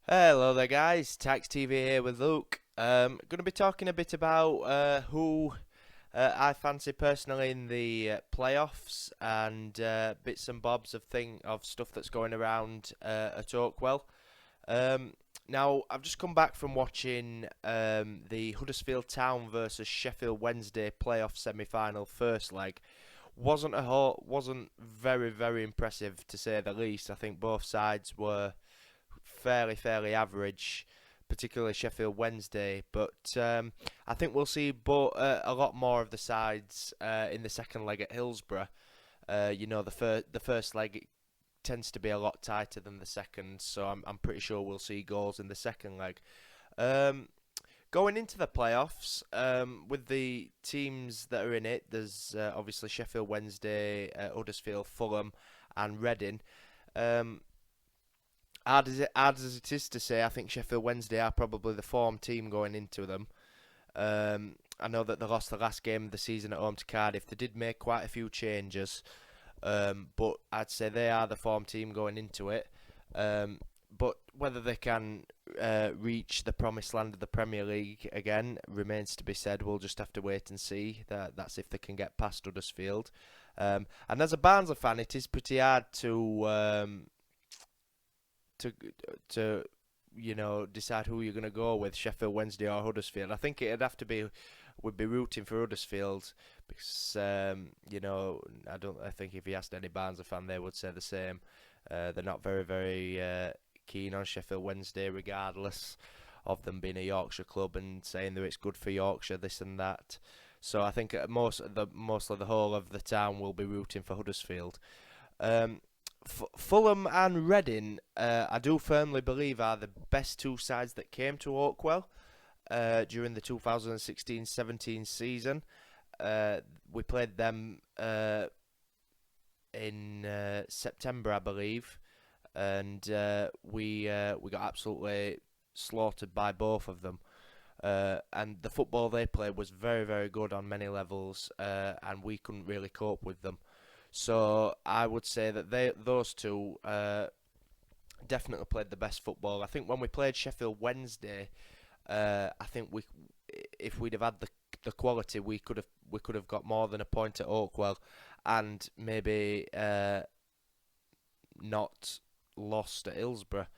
Hello there guys, Tax TV here with Luke. Going to be talking a bit about who I fancy personally in the playoffs and bits and bobs of stuff that's going around at Oakwell. Now I've just come back from watching the Huddersfield Town versus Sheffield Wednesday playoff semi-final first leg. Wasn't very impressive to say the least. I think both sides were fairly average, particularly Sheffield Wednesday. But I think we'll see a lot more of the sides in the second leg at Hillsborough. The first leg it tends to be a lot tighter than the second, so I'm pretty sure we'll see goals in the second leg. Going into the playoffs, with the teams that are in it, there's obviously Sheffield Wednesday, Huddersfield, Fulham, and Reading. Hard as it is to say, I think Sheffield Wednesday are probably the form team going into them. I know that they lost the last game of the season at home to Cardiff. They did make quite a few changes, but I'd say they are the form team going into it. But whether they can reach the promised land of the Premier League again remains to be said. We'll just have to wait and see. That's if they can get past Huddersfield. And as a Barnsley fan, it is pretty hard to decide who you're going to go with, Sheffield Wednesday or Huddersfield. I think we'd be rooting for Huddersfield because I think if you asked any Barnsley fan, they would say the same. They're not very keen on Sheffield Wednesday, regardless of them being a Yorkshire club and saying that it's good for Yorkshire, this and that. So I think mostly the whole of the town will be rooting for Huddersfield. Fulham and Reading, I do firmly believe, are the best two sides that came to Oakwell during the 2016-17 season. We played them in September, I believe, and we got absolutely slaughtered by both of them. And the football they played was very good on many levels, and we couldn't really cope with them. So I would say that those two definitely played the best football. I think when we played Sheffield Wednesday, I think if we'd have had the quality, we could have got more than a point at Oakwell, and maybe not lost at Hillsborough,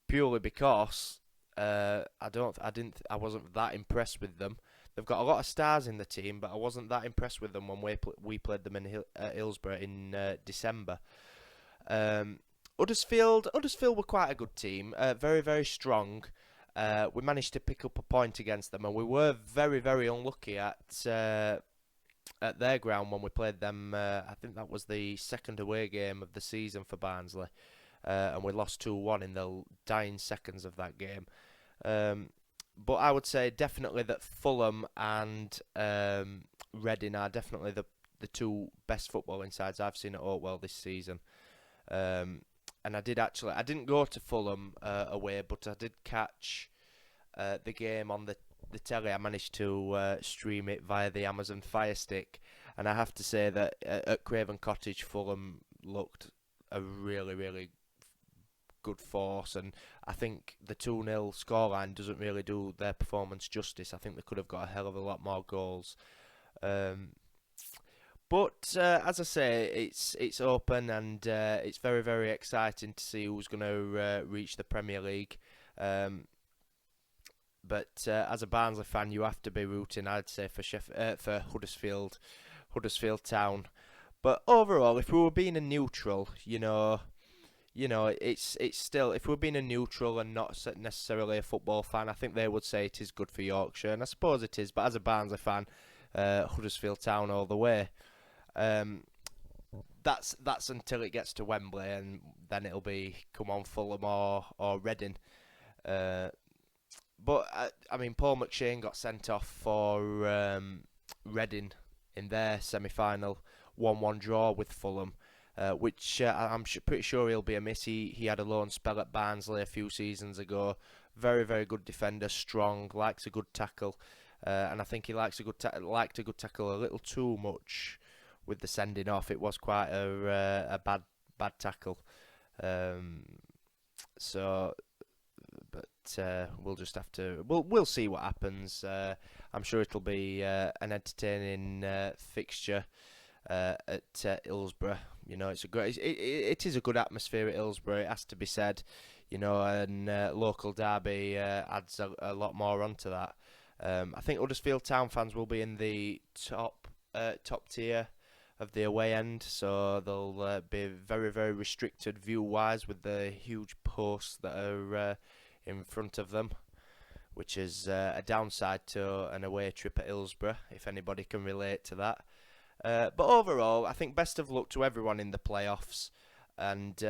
purely because I wasn't that impressed with them. They've got a lot of stars in the team, but I wasn't that impressed with them when we played them in Hillsborough in December. Huddersfield were quite a good team, very strong. We managed to pick up a point against them, and we were very unlucky at their ground when we played them. I think that was the second away game of the season for Barnsley, and we lost 2-1 in the dying seconds of that game. But I would say definitely that Fulham and Reading are definitely the two best footballing sides I've seen at Oakwell this season. And I didn't go to Fulham away, but I did catch the game on the telly. I managed to stream it via the Amazon Fire Stick, and I have to say that at Craven Cottage, Fulham looked a really good force, and I think the 2-0 scoreline doesn't really do their performance justice. I think they could have got a hell of a lot more goals. But as I say, it's open, and it's very exciting to see who's going to reach the Premier League. But as a Barnsley fan, you have to be rooting, I'd say, for Huddersfield Town. But overall, if we were being a neutral, it's still, if we're being a neutral and not necessarily a football fan, I think they would say it is good for Yorkshire, and I suppose it is. But as a Barnsley fan, Huddersfield Town all the way. That's until it gets to Wembley, and then it'll be come on Fulham or Reading. But I mean, Paul McShane got sent off for Reading in their semi-final 1-1 draw with Fulham. Which I'm pretty sure he'll be a miss. He had a loan spell at Barnsley a few seasons ago. Very good defender, strong, likes a good tackle, and I think he liked a good tackle a little too much with the sending off. It was quite a bad tackle. Um, so, but we'll just have to we'll see what happens. I'm sure it'll be an entertaining fixture at Hillsborough. You know, it is a good atmosphere at Hillsborough. It has to be said. You know, and local derby adds a lot more onto that. I think Huddersfield Town fans will be in the top tier of the away end, so they'll be very restricted view wise with the huge posts that are in front of them, which is a downside to an away trip at Hillsborough, if anybody can relate to that. But overall, I think best of luck to everyone in the playoffs, and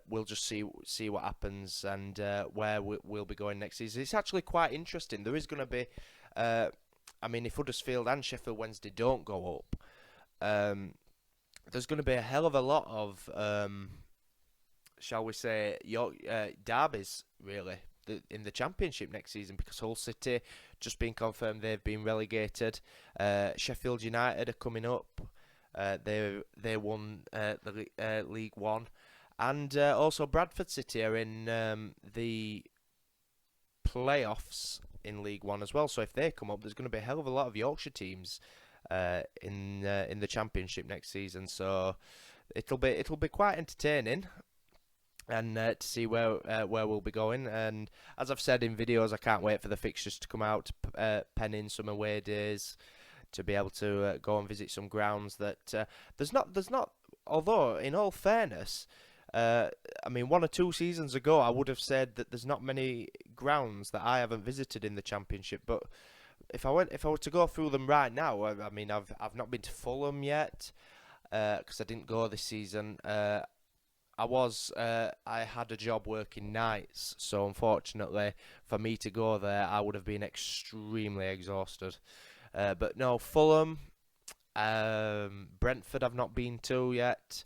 we'll just see what happens and where we'll be going next season. It's actually quite interesting. There is going to be, I mean, if Huddersfield and Sheffield Wednesday don't go up, there's going to be a hell of a lot of, shall we say, derbies, really, in the Championship next season, because Hull City just been confirmed they've been relegated. Sheffield United are coming up. They won the League One, and also Bradford City are in the playoffs in League One as well. So if they come up, there's going to be a hell of a lot of Yorkshire teams in the Championship next season. So it'll be quite entertaining, and to see where we'll be going. And as I've said in videos, I can't wait for the fixtures to come out, pen in some away days, to be able to go and visit some grounds that there's not. Although, in all fairness, I mean, 1 or 2 seasons ago, I would have said that there's not many grounds that I haven't visited in the Championship. But if I were to go through them right now, I mean, I've not been to Fulham yet because I didn't go this season. I had a job working nights, so unfortunately for me to go there, I would have been extremely exhausted. But no, Fulham, Brentford I've not been to yet.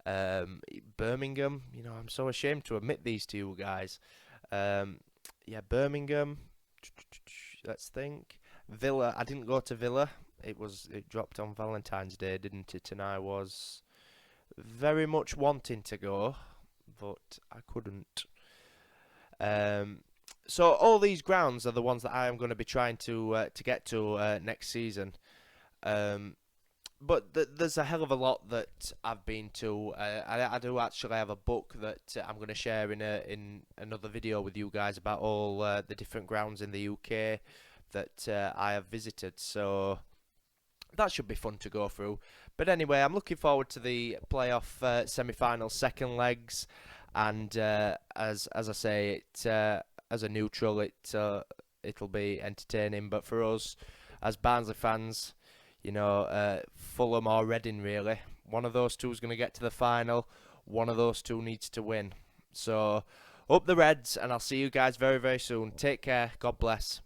Birmingham, you know, I'm so ashamed to admit these to you guys. Yeah, Birmingham. Let's think. Villa, I didn't go to Villa. It dropped on Valentine's Day, didn't it? And I was very much wanting to go, but I couldn't. So all these grounds are the ones that I am going to be trying to get to next season. But there's a hell of a lot that I've been to. I do actually have a book that I'm going to share in another video with you guys about all the different grounds in the UK that I have visited. So that should be fun to go through. But anyway, I'm looking forward to the playoff semi-final second legs, and as I say, as a neutral, it'll be entertaining. But for us as Barnsley fans, you know, Fulham or Reading, really, one of those two is going to get to the final. One of those two needs to win. So up the Reds, and I'll see you guys very soon. Take care. God bless.